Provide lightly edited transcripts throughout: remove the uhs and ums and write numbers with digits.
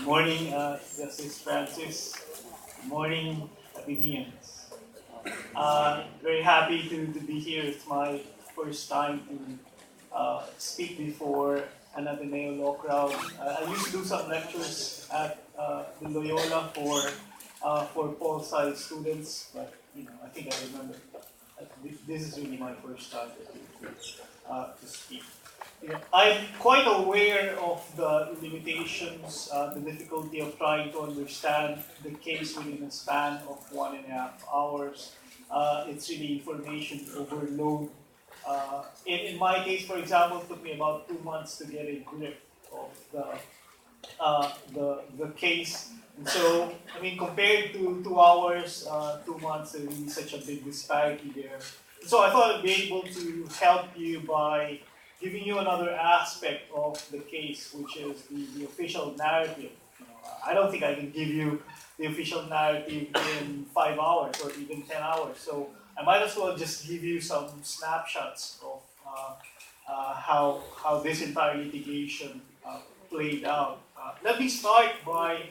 Morning, Justice Francis. Morning, Athenians. Very happy to be here. It's my first time to speak before an Ateneo law crowd. I used to do some lectures at the Loyola for Pol Sci students, but I think I remember. This is really my first time to speak. I'm quite aware of the limitations, the difficulty of trying to understand the case within a span of 1.5 hours. It's really information overload. In my case, for example, it took me about 2 months to get a grip of the case. And so, I mean, compared to 2 hours, 2 months, there is such a big disparity there. So I thought I'd be able to help you by giving you another aspect of the case, which is the official narrative. I don't think I can give you the official narrative in 5 hours or even 10 hours. So I might as well just give you some snapshots of how this entire litigation played out. Let me start by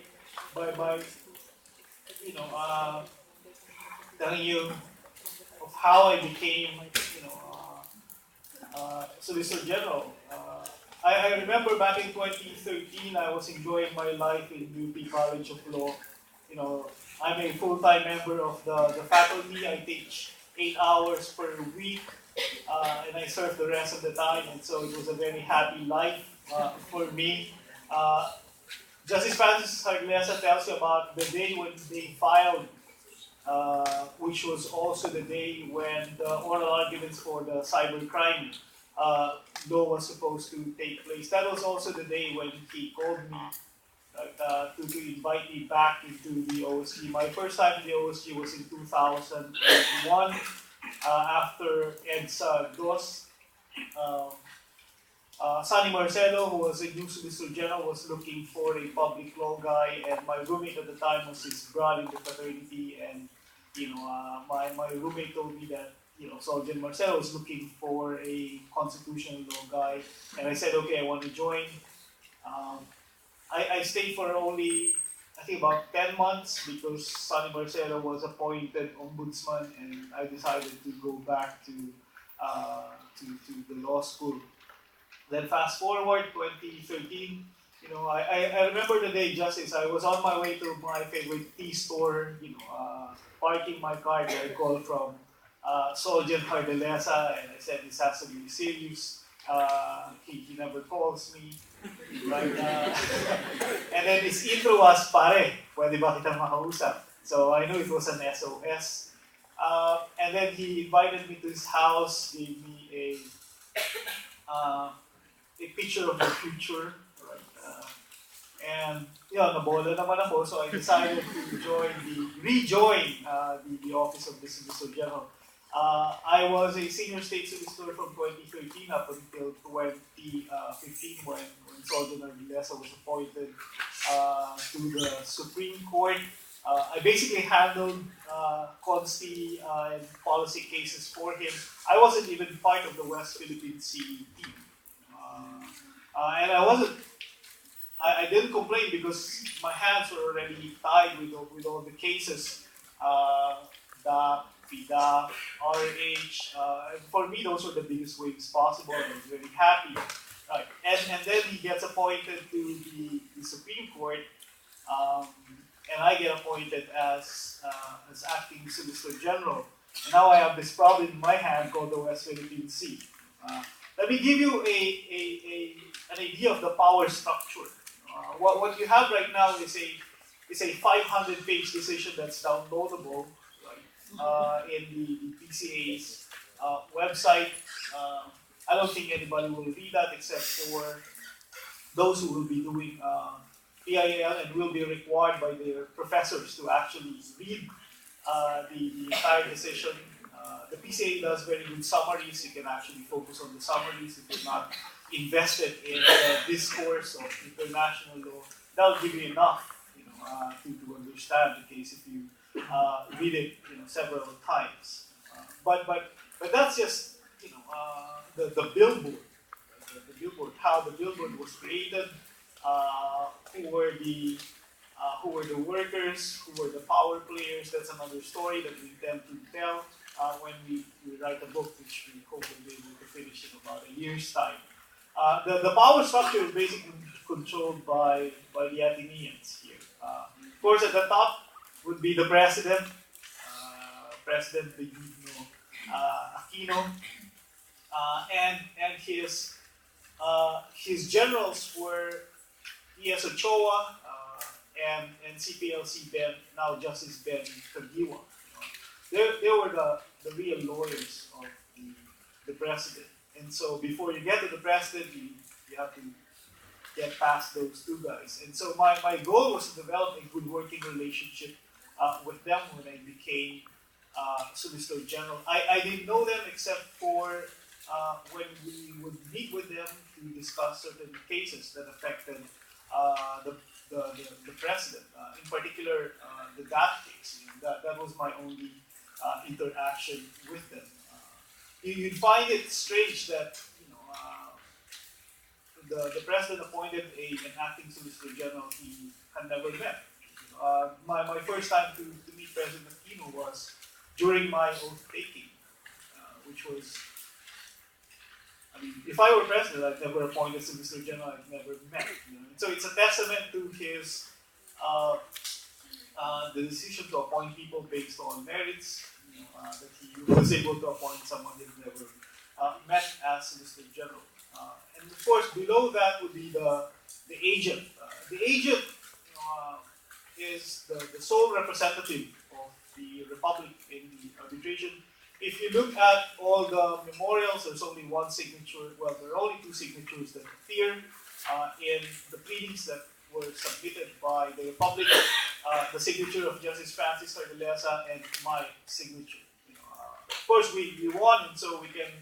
telling you of how I became Solicitor General. I remember back in 2013, I was enjoying my life in UP College of Law. I'm a full-time member of the faculty. I teach 8 hours per week, and I serve the rest of the time. And so it was a very happy life for me. Justice Francis Jardeleza tells you about the day when they filed, which was also the day when the oral arguments for the cybercrime law was supposed to take place. That was also the day when he called me to invite me back into the OSG. My first time in the OSG was in 2001 after EDSA DOS. Sonny Marcelo, who was a new Solicitor General, was looking for a public law guy, and my roommate at the time was his brother in the fraternity, and my roommate told me that Sergeant Marcelo was looking for a constitutional law guy, and I said, okay, I want to join. I stayed for only, I think, about 10 months because Sonny Marcelo was appointed ombudsman, and I decided to go back to the law school. Then fast forward 2013, I remember the day, Justice. I was on my way to my favorite tea store, parking my car. I called from Sergeant Jardeleza, and I said, this has to be serious. He never calls me. Right? And then his intro was, pare, pwede ba kitang makausap? So I knew it was an SOS. And then he invited me to his house, gave me a picture of the future. Right? And nabola naman ako, so I decided to rejoin the office of the Solicitor General. I was a senior state solicitor from 2013 up until 2015 when Sergeant Jardeleza was appointed to the Supreme Court. I basically handled consti and policy cases for him. I wasn't even part of the West Philippine Sea team. And I didn't complain because my hands were already tied with all the cases. DAP, PDAP, RH. For me, those were the biggest wins possible. I was very happy. Right. And then he gets appointed to the Supreme Court, and I get appointed as acting Solicitor General. And now I have this problem in my hand called the West Philippine Sea. Let me give you an idea of the power structure. What you have right now is a 500-page decision that's downloadable, right, in the PCA's website. I don't think anybody will read that except for those who will be doing PIL and will be required by their professors to actually read the entire decision. The PCA does very good summaries. You can actually focus on the summaries if you're not invested in the discourse of international law. That'll give you enough, to understand the case if you read it, several times. But that's just, the billboard, how the billboard was created. who were the workers, who were the power players. That's another story that we intend to tell when we write a book, which we hope will be able to finish in about a year's time. The power structure is basically controlled by the Athenians here. Of course, at the top would be the president, President Benigno Aquino, and his generals were E.S. Ochoa and CPLC Ben, now Justice Ben Kagiwa. They were the real lawyers of the president. And so before you get to the president, you have to get past those two guys. And so my goal was to develop a good working relationship with them when I became Solicitor General. I didn't know them except for when we would meet with them to discuss certain cases that affected the president. In particular, the DAT case. That was my only interaction with them. You'd find it strange that the president appointed an acting Solicitor General he had never met. My first time to meet President Aquino was during my oath taking, which was, I mean, if I were president, I'd never appointed Solicitor General I've never met. So it's a testament to his the decision to appoint people based on merits. That he was able to appoint someone he'd never met as Solicitor General. And of course, below that would be the agent. The agent is the sole representative of the Republic in the arbitration. If you look at all the memorials, there's only one signature. Well, there are only two signatures that appear in the pleadings that were submitted by the Republic. The signature of Justice Francis Jardeleza and my signature. Of course, we won, and so we can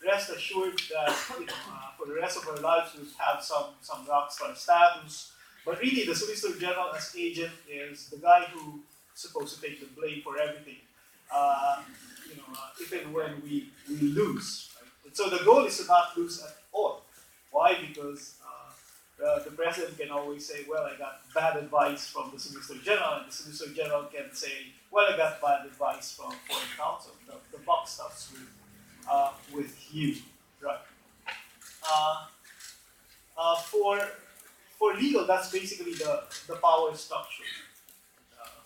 rest assured that for the rest of our lives we'll have some rock star status. But really, the Solicitor General as agent is the guy who's supposed to take the blame for everything, even when we lose. Right? And so the goal is to not lose at all. Why? Because the president can always say, well, I got bad advice from the Solicitor General, and the Solicitor General can say, well, I got bad advice from foreign counsel. The buck stops with you, right? For legal, that's basically the power structure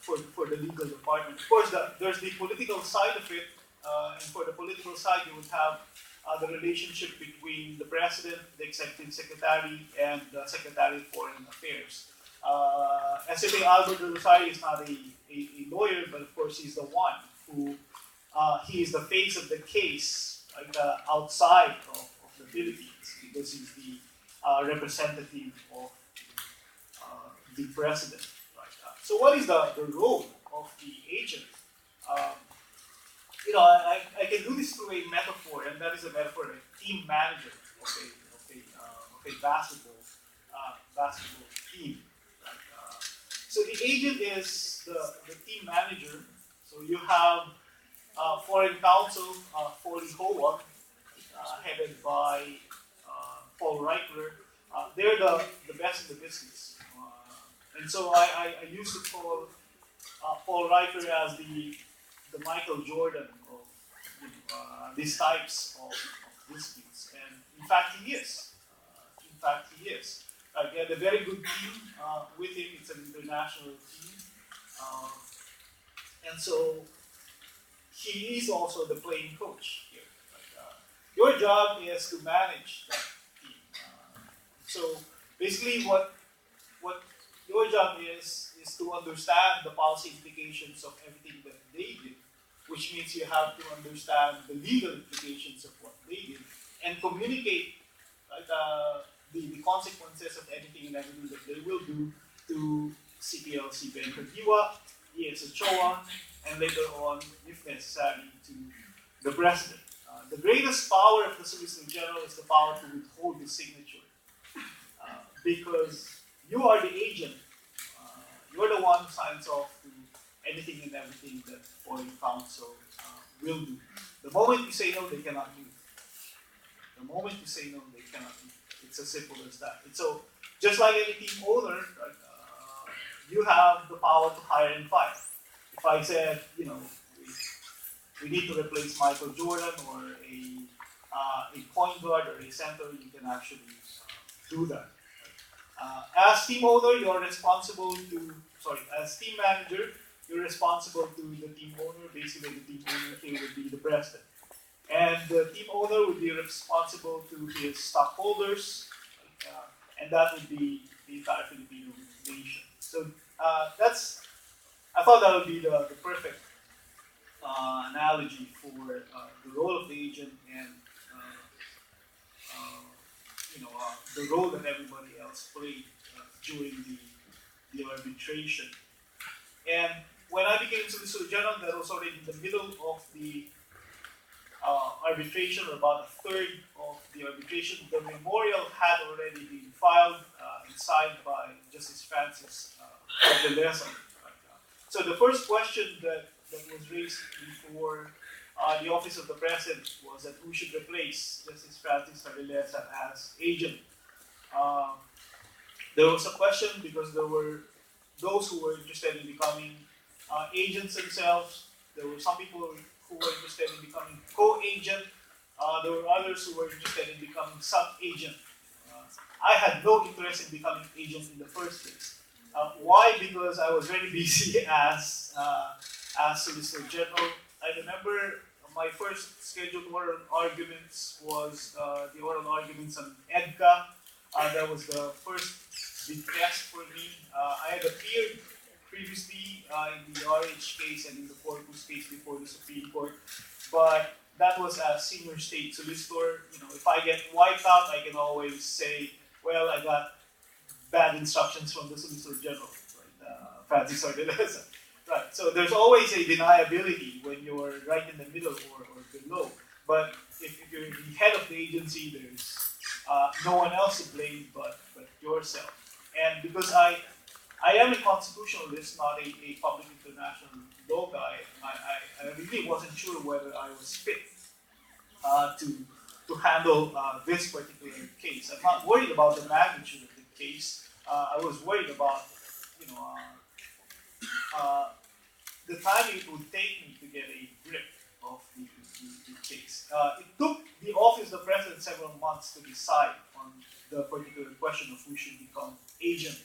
for the legal department. Of course, there's the political side of it, and for the political side, you would have the relationship between the president, the executive secretary, and the secretary of foreign affairs. SFA Albert Rosario is not a lawyer, but of course he's the one who he is the face of the case, like, outside of the Philippines, because he's the representative of the president. Right? So what is the role of the agent? I can do this through a metaphor, and that is a metaphor of a team manager of a basketball team. Right? So the agent is the team manager. So you have foreign counsel, Foley Howard, headed by Paul Reichler. They're the best in the business. And so I used to call Paul Reichler as the Michael Jordan of these types of disputes. And in fact, he is. He had a very good team with him. It's an international team. And so he is also the playing coach here. Your job is to manage that team. So basically what your job is to understand the policy implications of everything that they did, which means you have to understand the legal implications of what they did and communicate the consequences of anything and everything that they will do to CPLC Ben Kagiwa, E.S. Ochoa, and later on, if necessary, to the president. The greatest power of the Solicitor General is the power to withhold the signature, because you are the agent. You're the one who signs off to anything and everything that foreign counsel will do. The moment you say no, they cannot do. The moment you say no, they cannot do. It's as simple as that. And so just like any team owner, right, you have the power to hire and fire. If I said, we need to replace Michael Jordan or a point guard or a center, you can actually do that. As team owner, you're responsible to, as team manager, you're responsible to the team owner. Basically, the team owner here would be the president. And the team owner would be responsible to his stockholders, and that would be the entire Filipino nation. So I thought that would be the perfect analogy for the role of the agent and the role that everybody else played during the arbitration. And when I became Solicitor General, that was already in the middle of the arbitration, or about a third of the arbitration. The memorial had already been filed and signed by Justice Francis Jardeleza. So the first question that was raised before the Office of the President was that who should replace Justice Francis Jardeleza as agent. There was a question because there were those who were interested in becoming agents themselves. There were some people who were interested in becoming co-agent. There were others who were interested in becoming sub-agent. I had no interest in becoming agent in the first place. Why? Because I was very busy as Solicitor General. I remember my first scheduled oral arguments was the oral arguments on EDCA. That was the first big test for me. I had appeared previously in the RH case and in the Corpus case before the Supreme Court, but that was as senior state solicitor. If I get wiped out, I can always say, well, I got bad instructions from the Solicitor General, right? Francis Jardeleza. Right. So there's always a deniability when you're right in the middle or below. But if you're the head of the agency, there's no one else to blame but yourself. And because I am a constitutionalist, not a public international law guy, I really wasn't sure whether I was fit to handle this particular case. I'm not worried about the magnitude of the case. I was worried about, the time it would take me to get a grip of the case. It took the Office of the President several months to decide on the particular question of who should become agent.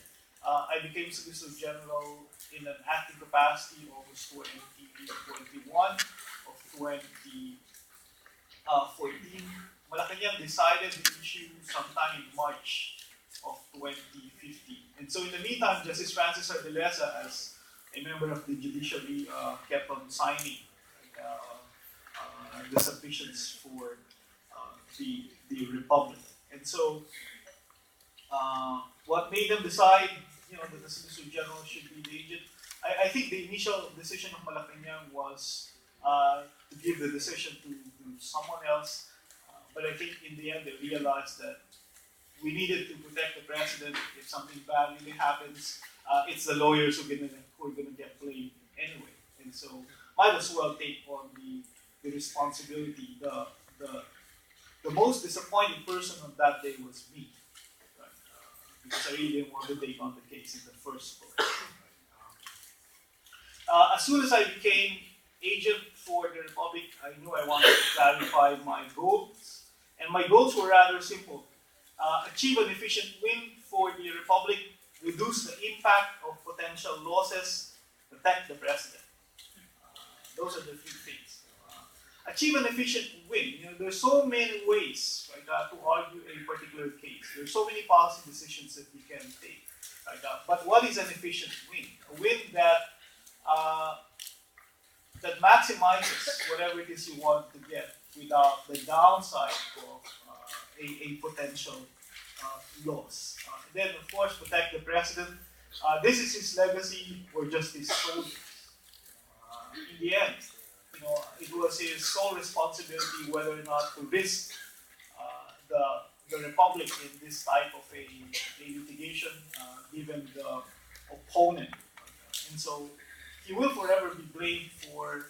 I became Solicitor General in an acting capacity August 2021 of 2014. Malacanang decided the issue sometime in March of 2015. And so in the meantime, Justice Francis Jardeleza, as a member of the judiciary, kept on signing the submissions for the Republic. And so what made them decide that the Solicitor General should be the agent? I think the initial decision of Malacanang was to give the decision to someone else. But I think in the end they realized that we needed to protect the president. If something bad really happens, it's the lawyers who are going to get blamed anyway. And so might as well take on the responsibility. The most disappointing person on that day was me, right? Because I really didn't want to take on the case in the first place. As soon as I became agent for the Republic, I knew I wanted to clarify my goals. And my goals were rather simple. Achieve an efficient win for the Republic, reduce the impact of potential losses, protect the president. Those are the three things. Achieve an efficient win. There's so many ways, right, to argue a particular case. There's so many policy decisions that you can take. Right, but what is an efficient win? A win that that maximizes whatever it is you want to get without the downside of a potential loss. Then, of course, protect the president. This is his legacy or just his soldiers. In the end, it was his sole responsibility whether or not to risk the Republic in this type of a litigation, given the opponent. And so he will forever be blamed for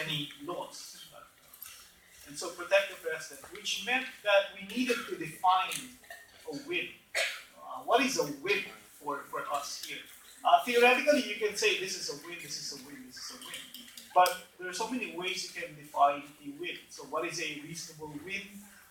any loss. and so protect the president, which meant that we needed to define a win. What is a win for us here? Theoretically, you can say this is a win, this is a win, this is a win. But there are so many ways you can define a win. So what is a reasonable win?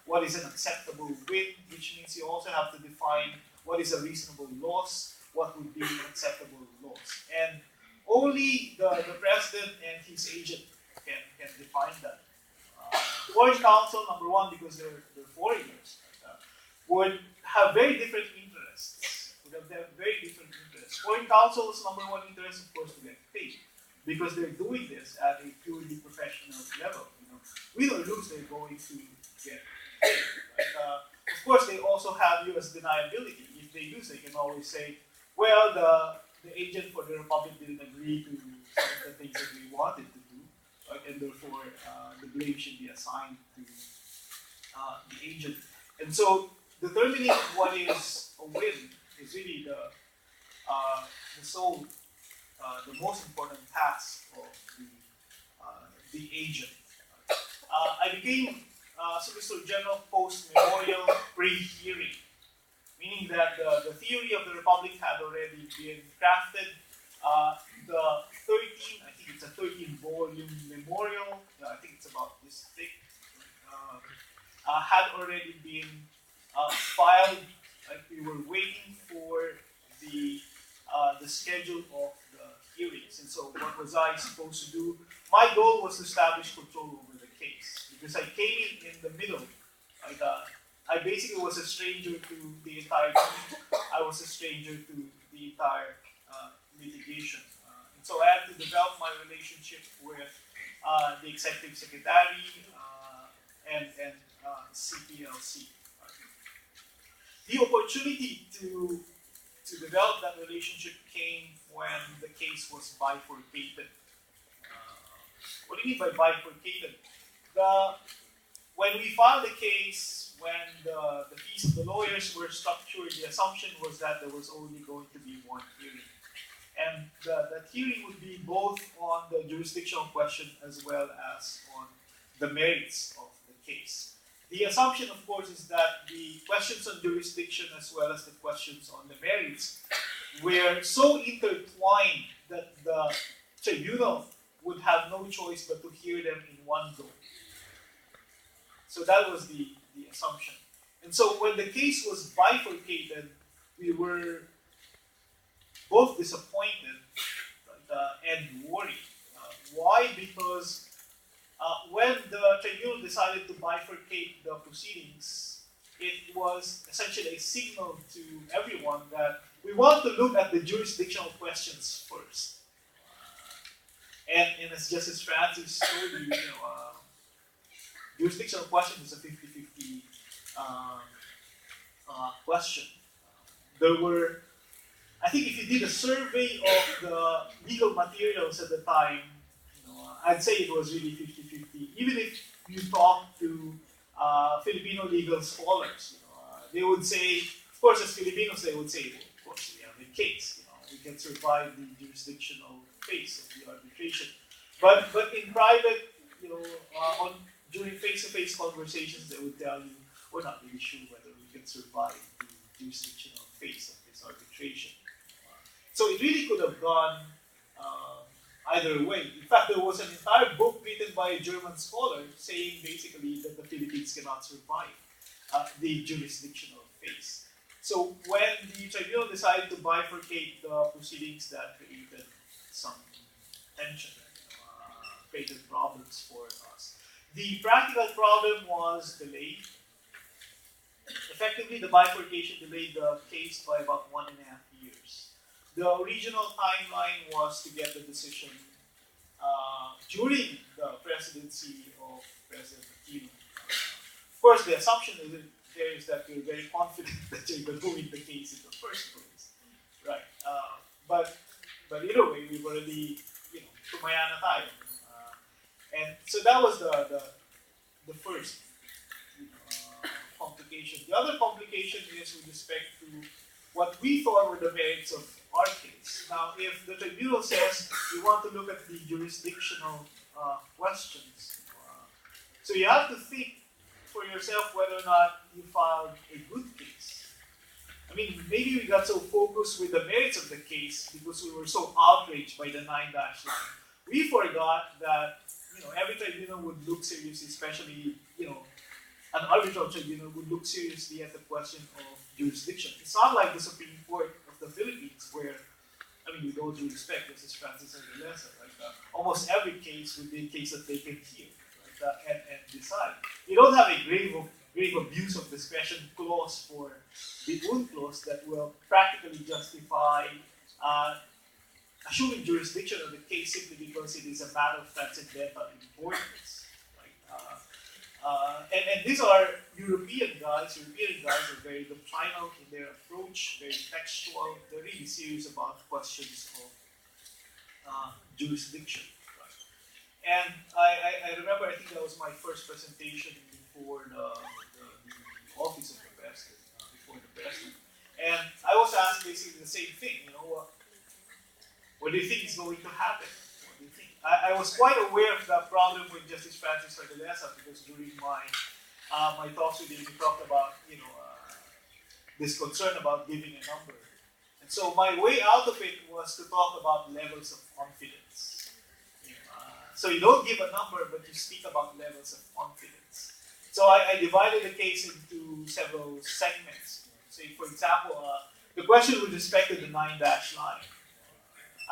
What is an acceptable win? Which means you also have to define what is a reasonable loss, what would be an acceptable loss. And only the president and his agent can define that. Foreign counsel, number one, because they're foreigners, would have very different interests. Foreign counsel's number one interest, of course, to get paid, because they're doing this at a purely professional level. Win or lose, they're going to get paid. Right? Of course, they also have U.S. deniability. If they lose, they can always say, well, the agent for the Republic didn't agree to some of the things that we wanted to do, right? And therefore the blame should be assigned to the agent. And so determining what is a win is really the most important task of the agent. I became Solicitor General post-memorial pre-hearing, meaning that the theory of the Republic had already been crafted. The 13, I think it's a 13-volume memorial, I think it's about this thick, had already been filed. Like we were waiting for the schedule of the hearings. And so what was I supposed to do? My goal was to establish control over the case, because I came in the middle. I basically was a stranger to the entire team. I was a stranger to the entire litigation. And so I had to develop my relationship with the executive secretary and CPLC. The opportunity to develop that relationship came when the case was bifurcated. What do you mean by bifurcated? When we filed the case, when the fees of the lawyers were structured, the assumption was that there was only going to be one hearing. And that hearing would be both on the jurisdictional question as well as on the merits of the case. The assumption, of course, is that the questions on jurisdiction as well as the questions on the merits were so intertwined that the tribunal would have no choice but to hear them in one go. So that was the assumption. And so when the case was bifurcated, we were both disappointed and worried. Why? Because when the tribunal decided to bifurcate the proceedings, it was essentially a signal to everyone that we want to look at the jurisdictional questions first. And as Justice Francis told you, jurisdictional question is a 50-50 question. There were, I think if you did a survey of the legal materials at the time, I'd say it was really 50-50. Even if you talk to Filipino legal scholars, they would say, of course, as Filipinos, they would say, of course, we have a case. We can survive the jurisdictional phase of the arbitration. But in private, during face-to-face conversations, they would tell you, we're not really sure whether we can survive the jurisdictional phase of this arbitration. So it really could have gone either way. In fact, there was an entire book written by a German scholar saying basically that the Philippines cannot survive the jurisdictional phase. So when the tribunal decided to bifurcate the proceedings, that created some tension, created problems for us. The practical problem was delay. Effectively, the bifurcation delayed the case by about 1.5 years. The original timeline was to get the decision during the presidency of President Aquino. Of course, the assumption is that we're very confident that you're going to win the case in the first place, right? But either way, we've already, tumaya na tayo. And so that was the first complication. The other complication is with respect to what we thought were the merits of our case. Now, if the tribunal says we want to look at the jurisdictional questions, So you have to think for yourself whether or not you filed a good case. I mean, maybe we got so focused with the merits of the case because we were so outraged by the 9-dash line. We forgot that every tribunal would look seriously, especially an arbitral tribunal would look seriously at the question of jurisdiction. It's not like the Supreme Court of the Philippines, where, with all due respect, Justice Francis Jardeleza, right? Almost every case would be a case that they can hear, right? And decide. You don't have a grave abuse of discretion clause for the UN clause that will practically justify assuming jurisdiction of the case simply because it is a matter of transcendental importance. Right? And these are European guys. European guys are very doctrinal in their approach, very textual. They're really serious about questions of jurisdiction. Right? And I remember, I think that was my first presentation before the office of the president, before the president. And I was asked basically the same thing, what do you think is going to happen? What do you think? I was quite aware of the problem with Justice Francis Jardeleza because during my talks with him, he talked about this concern about giving a number. And so my way out of it was to talk about levels of confidence. So you don't give a number, but you speak about levels of confidence. So I divided the case into several segments. Say, for example, the question with respect to the 9-dash line.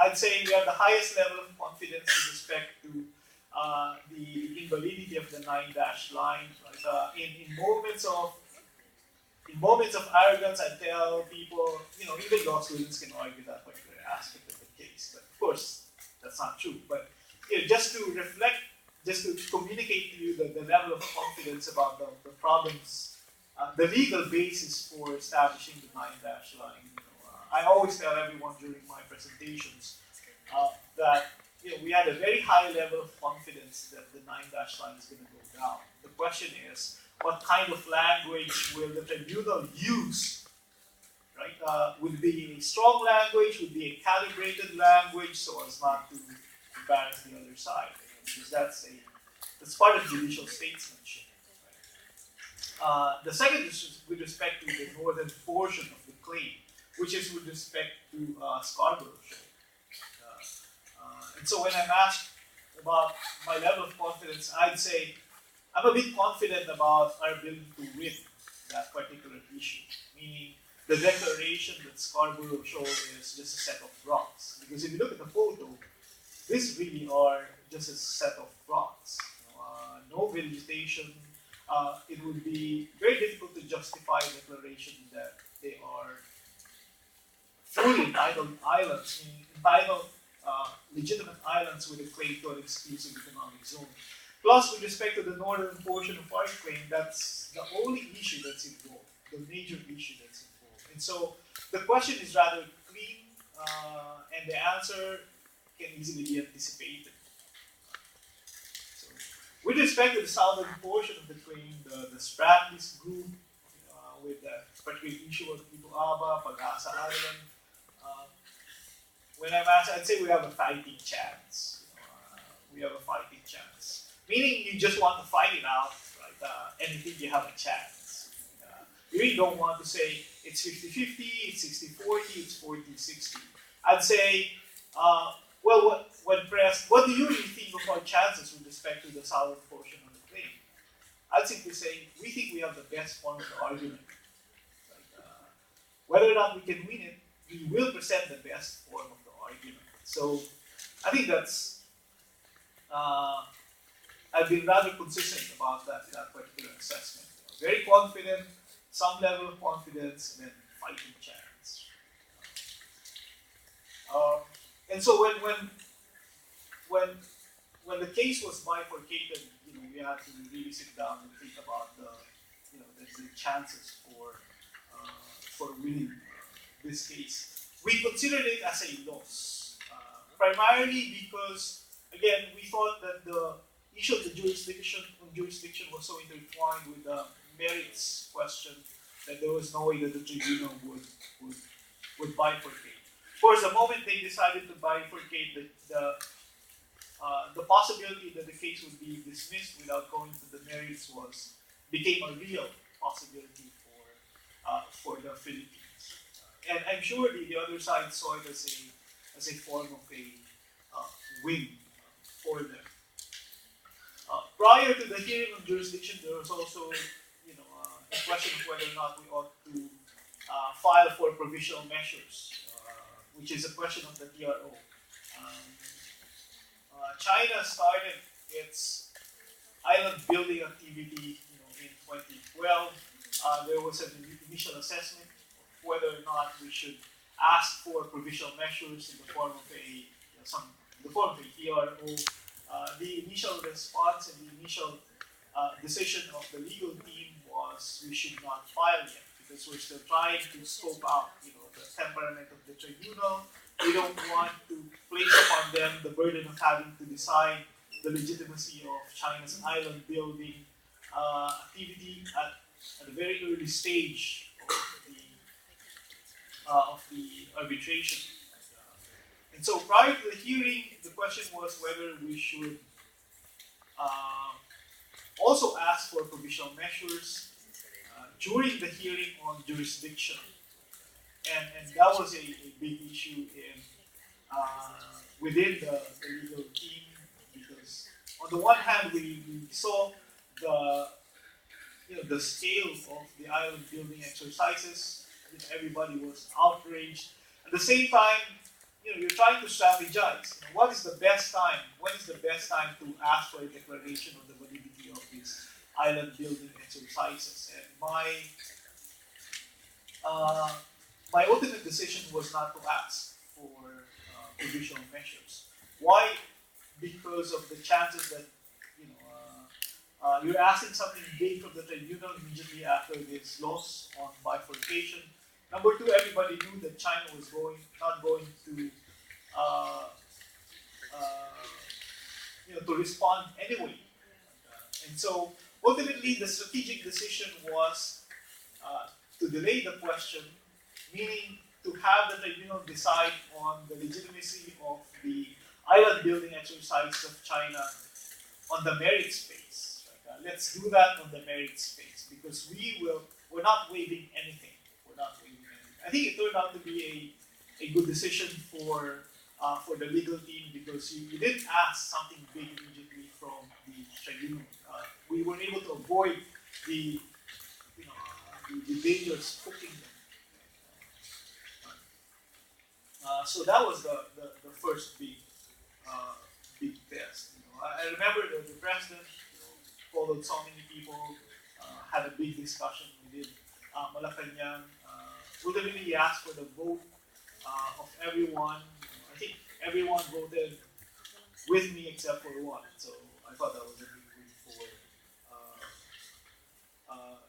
I'd say we have the highest level of confidence with respect to the invalidity of the 9-dash line. Right? In moments of arrogance, I tell people, even law students can argue that particular aspect of the case. But of course, that's not true. But just to reflect, just to communicate to you the level of confidence about the problems, the legal basis for establishing the 9-dash line. I always tell everyone during my presentations that we had a very high level of confidence that the 9-dash line is going to go down. The question is, what kind of language will the tribunal use? Right? Would it be a strong language? Would it be a calibrated language so as not to embarrass the other side? Because that's part of judicial statesmanship. Right? The second is with respect to the northern portion of the claim, which is with respect to Scarborough Shoal. And so when I'm asked about my level of confidence, I'd say I'm a bit confident about our ability to win that particular issue, meaning the declaration that Scarborough Shoal is just a set of rocks. Because if you look at the photo, these really are just a set of rocks. No vegetation. It would be very difficult to justify a declaration that they are fully entitled islands, entitled legitimate islands with a claim to an exclusive economic zone. Plus, with respect to the northern portion of our claim, that's the only issue that's involved, the major issue that's involved. And so the question is rather clean, and the answer can easily be anticipated. So, with respect to the southern portion of the claim, the Spratlys group, with the particular issue of Tito Aba, Pag-asa Island, when I'm asked, I'd say we have a fighting chance. We have a fighting chance. Meaning you just want to fight it out, right? And you think you have a chance. You really don't want to say it's 50-50, it's 60-40, it's 40-60. I'd say, well, when pressed, what do you really think of our chances with respect to the southern portion of the claim? I'd simply say, we think we have the best form of the argument. Right? Whether or not we can win it, we will present the best form of the argument. So I think that's, I've been rather consistent about that particular assessment. Very confident, some level of confidence, and then fighting chance. And so when the case was bifurcated, we had to really sit down and think about the chances for winning this case. We considered it as a loss, primarily because, again, we thought that the issue of the jurisdiction was so intertwined with the merits question that there was no way that the tribunal would bifurcate. Of course, the moment they decided to bifurcate the the possibility that the case would be dismissed without going to the merits became a real possibility for the Philippines. And I'm sure the other side saw it as a form of a win for them. Prior to the hearing on jurisdiction, there was also a question of whether or not we ought to file for provisional measures, which is a question of the TRO. China started its island building activity in 2012. There was an initial assessment of whether or not we should ask for provisional measures in the form of a TRO. The initial response and the initial decision of the legal team was we should not file yet because we're still trying to scope out the temperament of the tribunal. We don't want to place upon them the burden of having to decide the legitimacy of China's island building activity at a very early stage of the arbitration. And so prior to the hearing, the question was whether we should also ask for provisional measures during the hearing on jurisdiction. And that was a big issue within the legal team because on the one hand we saw the scale of the island building exercises. Everybody was outraged. At the same time, you're trying to strategize. What is the best time? When is the best time to ask for a declaration of the validity of these island building exercises? And my ultimate decision was not to ask for provisional measures. Why? Because of the chances that you're asking something big from the tribunal immediately after this loss on bifurcation. Number two, everybody knew that China was not going to respond anyway. And so ultimately the strategic decision was to delay the question, meaning to have the tribunal decide on the legitimacy of the island building exercise of China on the merits phase. Right? Let's do that on the merits phase because we're not waiving anything. I think it turned out to be a good decision for the legal team because you didn't ask something big immediately from the tribunal. We were able to avoid the dangers hooking them. So that was the first big test. I remember the president followed so many people, had a big discussion. We did Malacanang. Ultimately, he asked for the vote of everyone. I think everyone voted with me except for one. So I thought that was a big win for,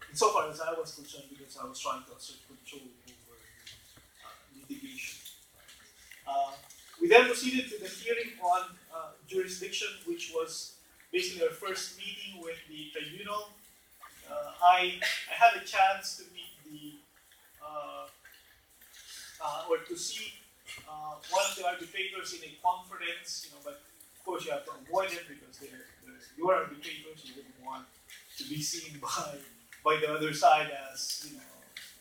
insofar as I was concerned, because I was trying to assert control over the litigation. We then proceeded to the hearing on jurisdiction, which was basically our first meeting with the tribunal. I had a chance to meet or to see one of the arbitrators in a conference, but of course you have to avoid it because they're your arbitrators. You wouldn't want to be seen by the other side as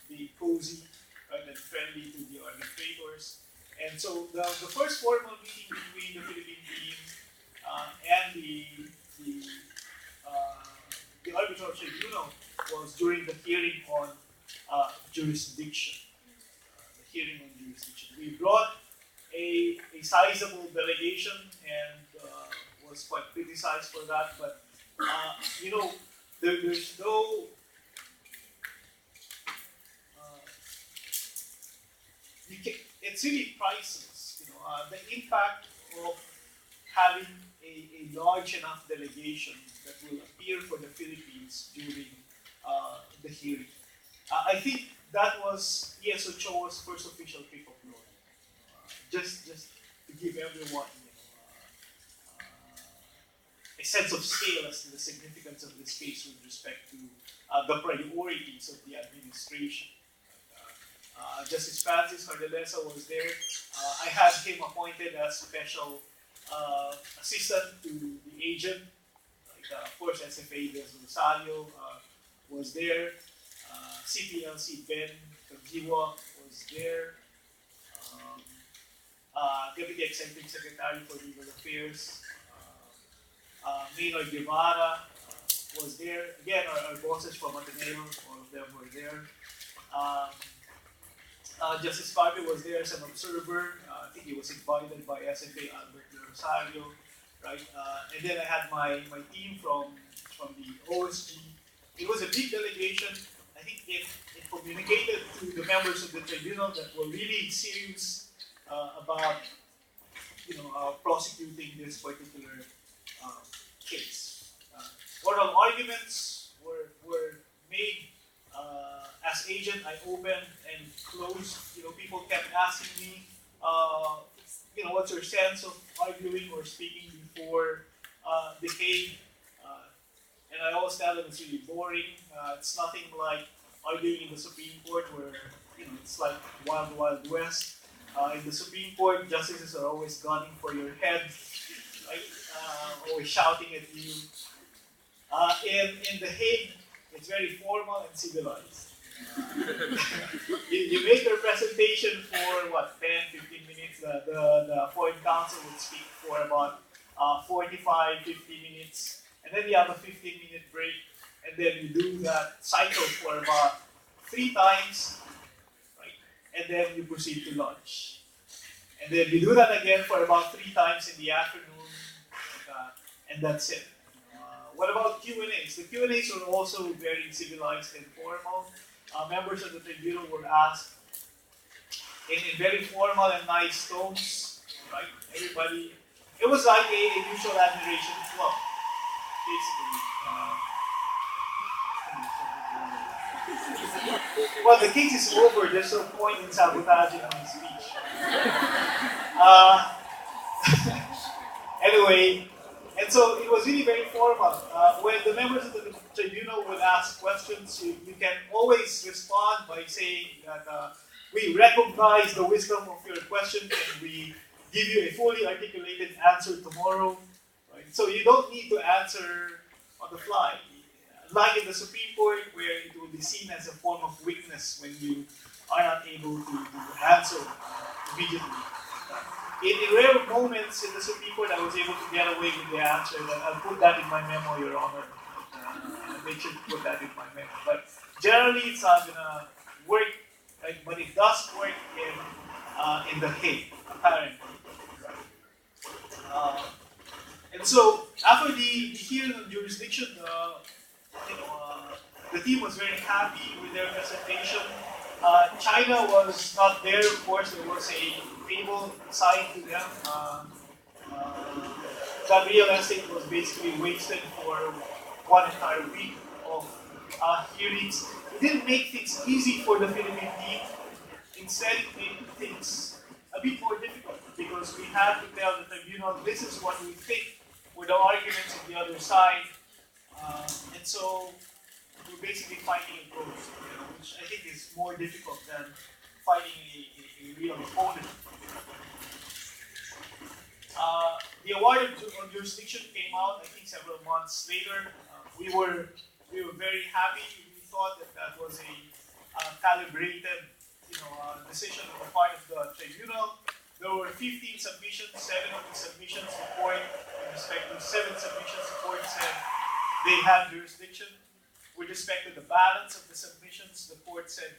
being cozy, right, and friendly to the arbitrators. And so the first formal meeting between the Philippine team and the arbitral tribunal was during the hearing on jurisdiction. We brought a sizable delegation and was quite criticized for that. But there's no it's really priceless. The impact of having a large enough delegation that will appear for the Philippines during the hearing. I think that was ESO Choa's first official trip of law. Just to give everyone a sense of scale as to the significance of this case with respect to the priorities of the administration. Justice Francis Jardeleza was there. I had him appointed as special assistant to the agent, like of course SFA Des Rosario was there, CPLC Ben Kajiwa was there, um, Deputy Executive Secretary for Legal Affairs, Maynard Guevara was there. Again, our bosses from Ateneo, all of them were there. Justice Carter was there as an observer. I think he was invited by SFA Albert De Rosario, right? And then I had my team from the OSG. It was a big delegation. I think it communicated to the members of the tribunal that were really serious about prosecuting this particular case. Oral arguments were made. As agent, I opened and closed. People kept asking me, what's your sense of arguing or speaking before the case? And I always tell them it's really boring. It's nothing like arguing in the Supreme Court where it's like wild, wild west. In the Supreme Court, justices are always gunning for your head, right? Always shouting at you. In The Hague, it's very formal and civilized. You make your presentation for 10, 15 minutes. The foreign counsel would speak for about 45, 50 minutes, and then you have a 15-minute break, and then you do that cycle for about 3 times, right? And then you proceed to lunch, and then you do that again for about 3 times in the afternoon, and that's it. What about Q&As? The Q&As were also very civilized and formal. Members of the tribunal were asked in very formal and nice tones, right? Everybody, it was like a mutual admiration club, basically. Well, the case is over. There's no point in sabotaging my speech. Anyway. And so it was really very formal. When the members of the tribunal would ask questions, you can always respond by saying that we recognize the wisdom of your question and we give you a fully articulated answer tomorrow. Right? So you don't need to answer on the fly. Like in the Supreme Court, where it will be seen as a form of weakness when you are not able to answer immediately. In rare moments in the Supreme Court, I was able to get away with the answer. I'll put that in my memo, Your Honor. I'll make sure to put that in my memo. But generally, it's not going to work, right? But it does work in The Hague, apparently. Right? And so, after the hearing on jurisdiction, the team was very happy with their presentation. China was not there, of course. There was a table assigned to them. That real estate was basically wasted for 1 entire week of hearings. It didn't make things easy for the Philippine team. Instead, it made things a bit more difficult because we had to tell the tribunal, this is what we think were the arguments of the other side. And so we're basically fighting a ghost, which I think is more difficult than fighting a real opponent. The award of jurisdiction came out, I think, several months later. We were very happy. We thought that was a calibrated, decision on the part of the tribunal. There were 15 submissions. 7 of the submissions, the court, with respect to 7 submissions, the court said they had jurisdiction. With respect to the balance of the submissions, the court said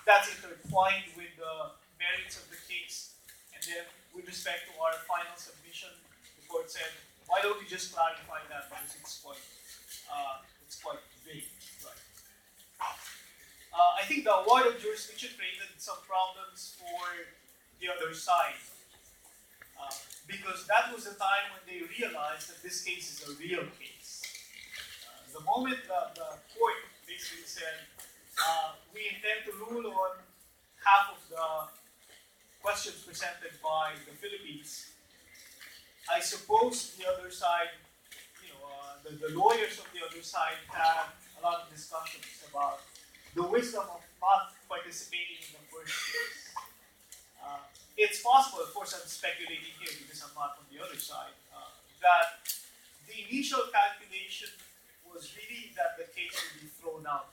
that's intertwined with the merits of the case. And then, with respect to our final submission, the court said, "Why don't you just clarify that because it's quite vague." Right. I think the award of jurisdiction created some problems for the other side because that was the time when they realized that this case is a real case. The moment the court basically said, we intend to rule on half of the questions presented by the Philippines, I suppose the other side, the lawyers of the other side had a lot of discussions about the wisdom of not participating in the first case. It's possible possible, of course I'm speculating here because I'm not on the other side, that the initial calculation was really that the case would be thrown out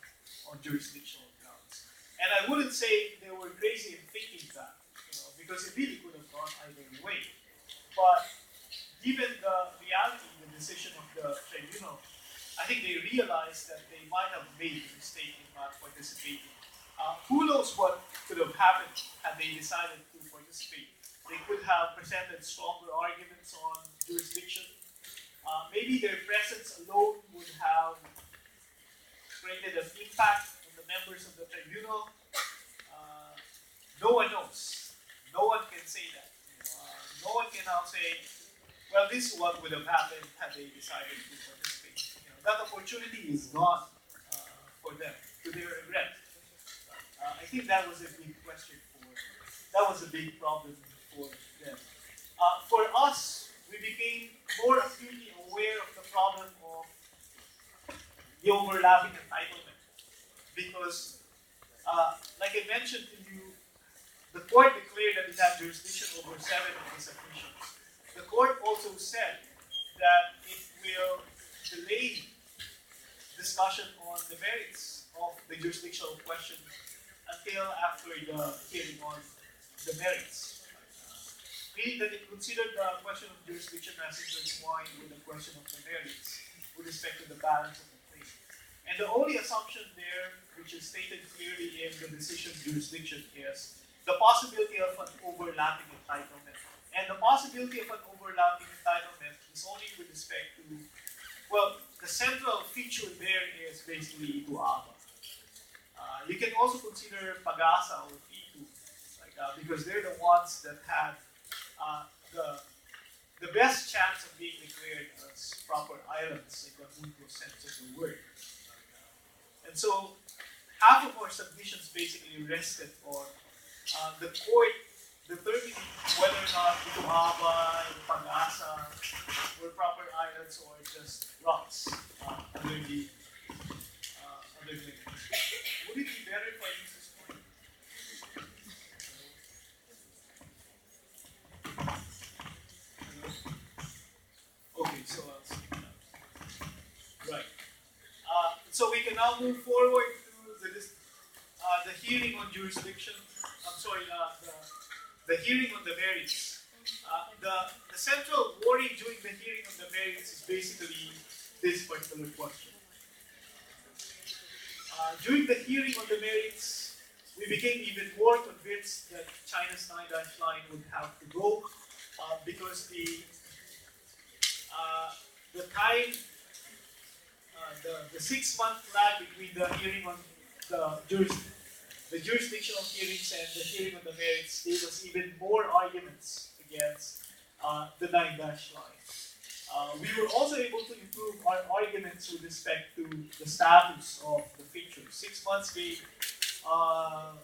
on jurisdictional grounds. And I wouldn't say they were crazy in thinking that, because it really could have gone either way. But given the reality, the decision of the tribunal, I think they realized that they might have made a mistake in not participating. Who knows what could have happened had they decided to participate? They could have presented stronger arguments on jurisdiction. Maybe their presence alone would have created an impact on the members of the tribunal. No one knows. No one can say that. No one can now say, well, this is what would have happened had they decided to participate. That opportunity is gone for them, to their regret. I think that was a big question that was a big problem for them. For us, we became more acutely aware of the problem of the overlapping entitlement. Because, like I mentioned to you, the court declared that it had jurisdiction over 7 of the submissions. The court also said that it will delay discussion on the merits of the jurisdictional question until after the hearing on the merits. Meaning that it considered the question of jurisdiction as intertwined with the question of the merits with respect to the balance of the claim. And the only assumption there, which is stated clearly in the decision jurisdiction, is the possibility of an overlapping entitlement. And the possibility of an overlapping entitlement is only with respect to, well, the central feature there is basically Ituaba. You can also consider Pagasa or Pitu, because they're the ones that had the best chance of being declared as proper islands in the Mungo sense of the word. And so half of our submissions basically rested on the court determining whether or not Ituaba and Pagasa were proper islands or just rocks under the Would it be better if I use this point? Okay, so I'll skip that. Right. So we can now move forward to the hearing on jurisdiction. I'm sorry, the hearing on the merits. The central worry during the hearing on the merits is basically this particular question. During the hearing on the merits, we became even more convinced that China's 9-dash line would have to go because the time, the 6-month lag between the hearing on the jurisdictional hearings and the hearing on the merits gave us even more arguments against the 9-dash line. We were also able to improve our arguments with respect to the status of the feature. 6 months gave our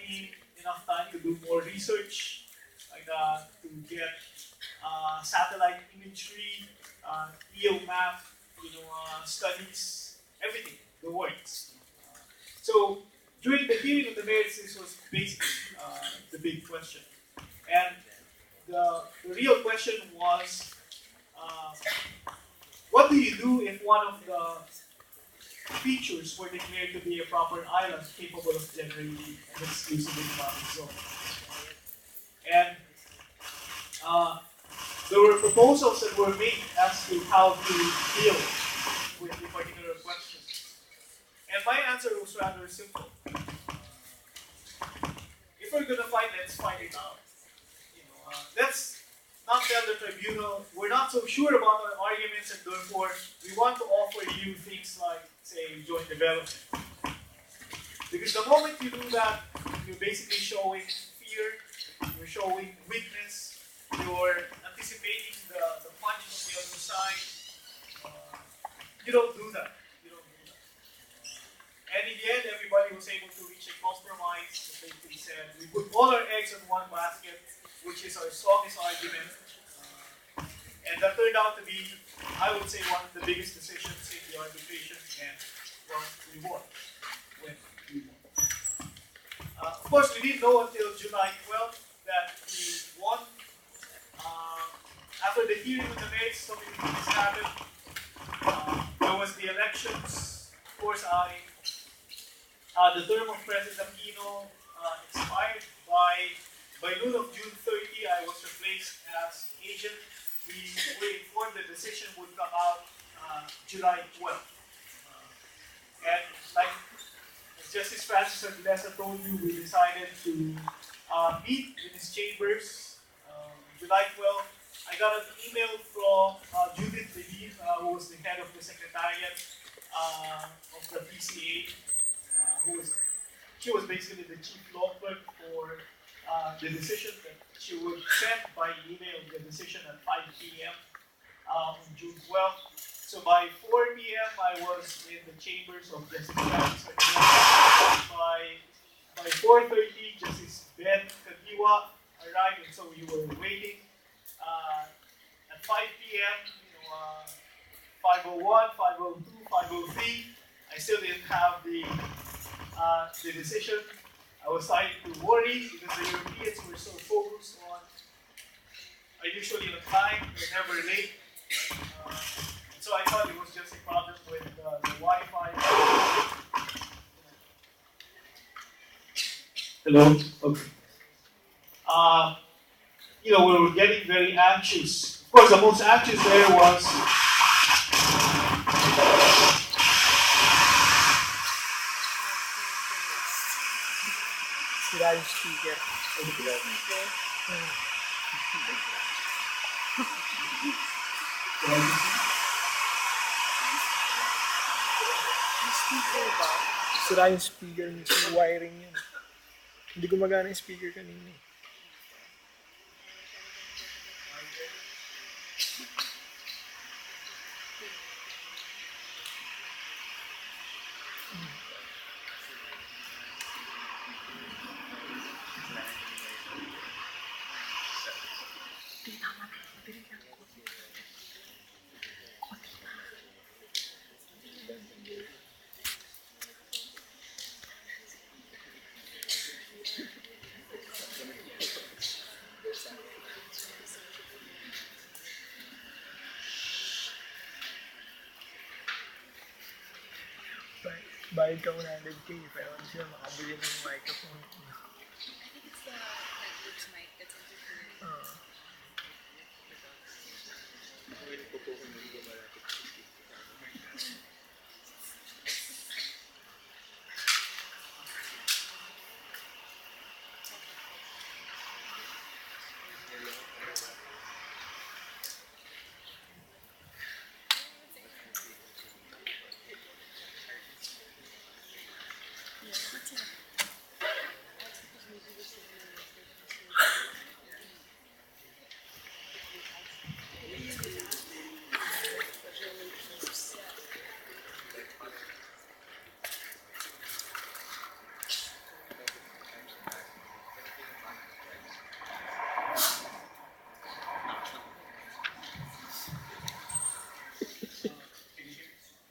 team enough time to do more research, to get satellite imagery, EO map, studies, everything, the works. So during the hearing of the merits, this was basically the big question. And the real question was, what do you do if one of the features were declared to be a proper island capable of generating an exclusive economic zone? And there were proposals that were made as to how to deal with the particular question. And my answer was rather simple. If we're going to fight, let's fight it out. Let's not tell the tribunal we're not so sure about our arguments and therefore we want to offer you things like, say, joint development. Because the moment you do that, you're basically showing fear, you're showing weakness, you're anticipating the punch on the other side. You don't do that. And in the end, everybody was able to reach a compromise. They said, we put all our eggs in one basket, which is our strongest argument. And that turned out to be, I would say, one of the biggest decisions in the arbitration, and we won. Of course, we didn't know until July 12th that the after the hearing on the merits, so many things happened. There was the elections. Of course, the term of President Aquino expired by noon of June 30. I was replaced as agent. We were informed the decision would come out July 12th. And like Justice Francis Jardeleza told you, we decided to meet in his chambers July 12th. I got an email from Judith Levine, who was the head of the Secretariat of the PCA, she was basically the chief law clerk for the decision that she would send by email the decision at 5 p.m. On June 12th. So by 4 p.m. I was in the chambers of Justice Francis. By 4:30, Justice Ben Kadiwa arrived, and so we were waiting. At 5 p.m., 5:01, 5:02, 5:03, I still didn't have the decision. I was starting to worry because the Europeans were so focused on, are usually on time, they're never late. So I thought it was just a problem with the Wi-Fi. Hello? Okay. We were getting very anxious. Of course, the most anxious there was speaker. Sira yung speaker niya, yung wiring yun. Hindi gumagana yung speaker kanina. Bayad ka 100K, pero hindi sila makabili ng microphone. I think it's the network's mic that's interfering.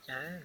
Yan.